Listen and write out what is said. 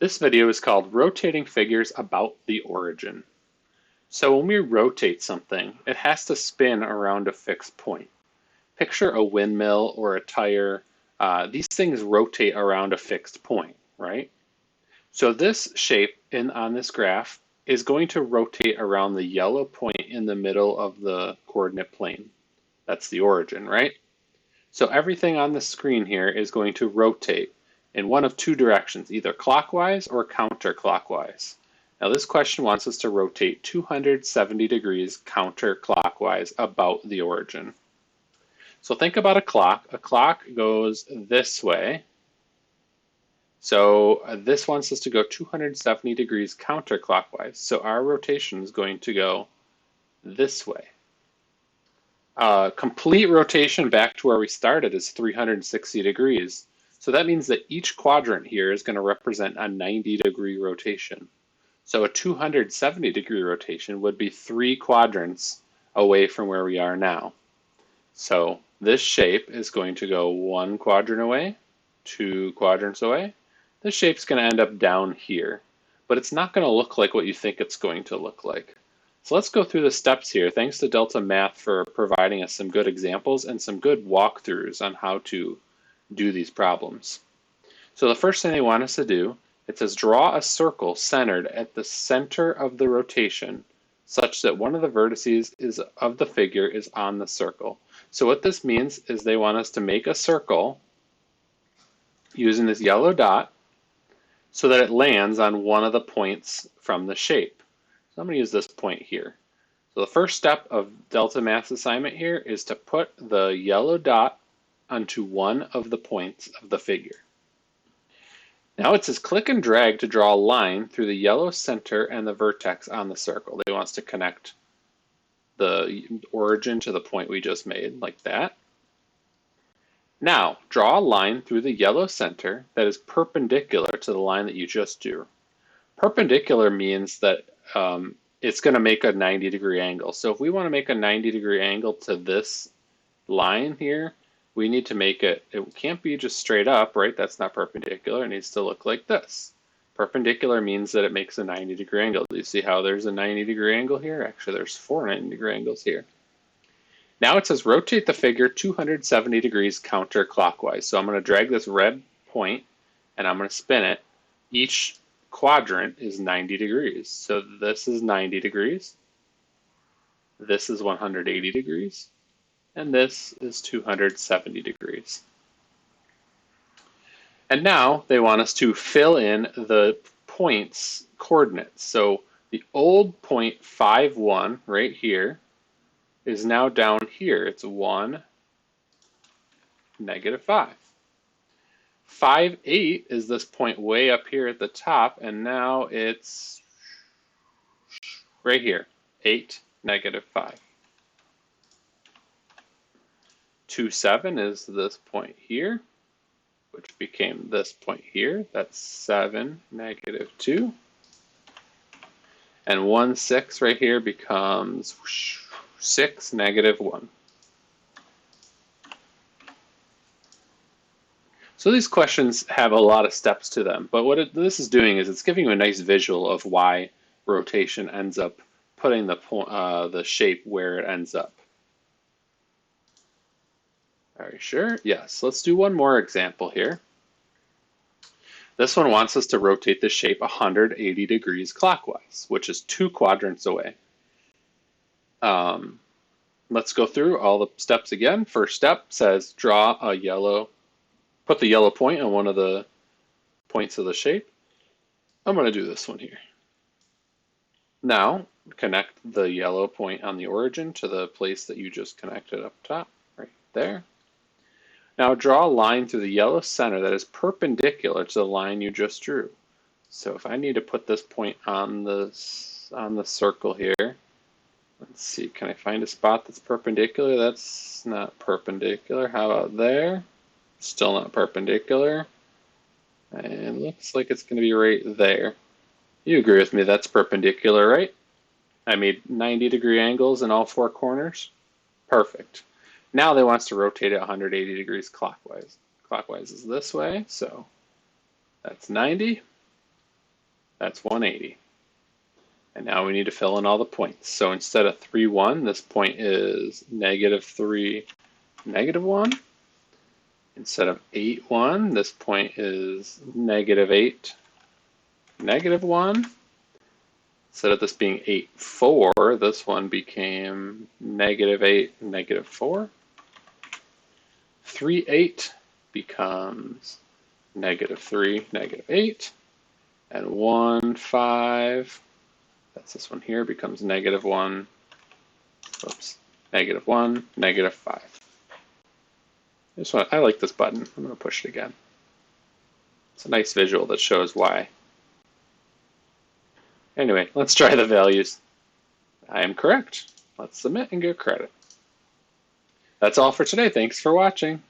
This video is called Rotating Figures About the Origin. So when we rotate something, it has to spin around a fixed point. Picture a windmill or a tire. These things rotate around a fixed point, right? So this shape on this graph is going to rotate around the yellow point in the middle of the coordinate plane. That's the origin, right? So everything on the screen here is going to rotate in one of two directions, either clockwise or counterclockwise. Now this question wants us to rotate 270 degrees counterclockwise about the origin. So think about a clock. A clock goes this way. So this wants us to go 270 degrees counterclockwise. So our rotation is going to go this way. Complete rotation back to where we started is 360 degrees. So that means that each quadrant here is going to represent a 90-degree rotation. So a 270-degree rotation would be 3 quadrants away from where we are now. So this shape is going to go 1 quadrant away, 2 quadrants away. This shape's going to end up down here, but it's not going to look like what you think it's going to look like. So let's go through the steps here. Thanks to Delta Math for providing us some good examples and some good walkthroughs on how to do these problems. So the first thing they want us to do, it says draw a circle centered at the center of the rotation such that one of the vertices of the figure is on the circle. So what this means is they want us to make a circle using this yellow dot so that it lands on one of the points from the shape. So I'm going to use this point here. So the first step of Delta Math's assignment here is to put the yellow dot onto one of the points of the figure. Now it says click and drag to draw a line through the yellow center and the vertex on the circle. They want us to connect the origin to the point we just made, like that. Now draw a line through the yellow center that is perpendicular to the line that you just drew. Perpendicular means that it's going to make a 90-degree angle. So if we want to make a 90-degree angle to this line here, we need to make it can't be just straight up, right? That's not perpendicular. It needs to look like this. Perpendicular means that it makes a 90-degree angle. Do you see how there's a 90-degree angle here? Actually, there's 4 90-degree angles here. Now it says rotate the figure 270 degrees counterclockwise. So I'm going to drag this red point and I'm going to spin it. Each quadrant is 90 degrees. So this is 90 degrees. This is 180 degrees. And this is 270 degrees. And now they want us to fill in the points coordinates. So the old point 5, 1 right here is now down here. It's 1, -5. 5, 8 is this point way up here at the top, and now it's right here, 8, -5. 2, 7 is this point here, which became this point here. That's 7, -2. And 1, 6 right here becomes 6, -1. So these questions have a lot of steps to them, but what this is doing is it's giving you a nice visual of why rotation ends up putting the shape where it ends up. Are you sure? Yes. Let's do one more example here. This one wants us to rotate the shape 180 degrees clockwise, which is 2 quadrants away. Let's go through all the steps again. First step says draw a put the yellow point on one of the points of the shape. I'm going to do this one here. Now connect the yellow point on the origin to the place that you just connected up top, right there. Now draw a line through the yellow center that is perpendicular to the line you just drew. So if I need to put this point on the circle here, let's see, can I find a spot that's perpendicular? That's not perpendicular. How about there? Still not perpendicular. And looks like it's going to be right there. You agree with me, that's perpendicular, right? I made 90-degree angles in all 4 corners. Perfect. Now they want us to rotate it 180 degrees clockwise. Clockwise is this way, so that's 90. That's 180. And now we need to fill in all the points. So instead of 3, 1, this point is -3, -1. Instead of 8, 1, this point is -8, -1. Instead of this being 8, 4, this one became -8, -4. 3, 8 becomes -3, -8. And 1, 5, that's this one here, becomes -1, oops, -1, -5. I like this button. I'm going to push it again. It's a nice visual that shows why. Anyway, let's try the values. I am correct. Let's submit and get credit. That's all for today. Thanks for watching.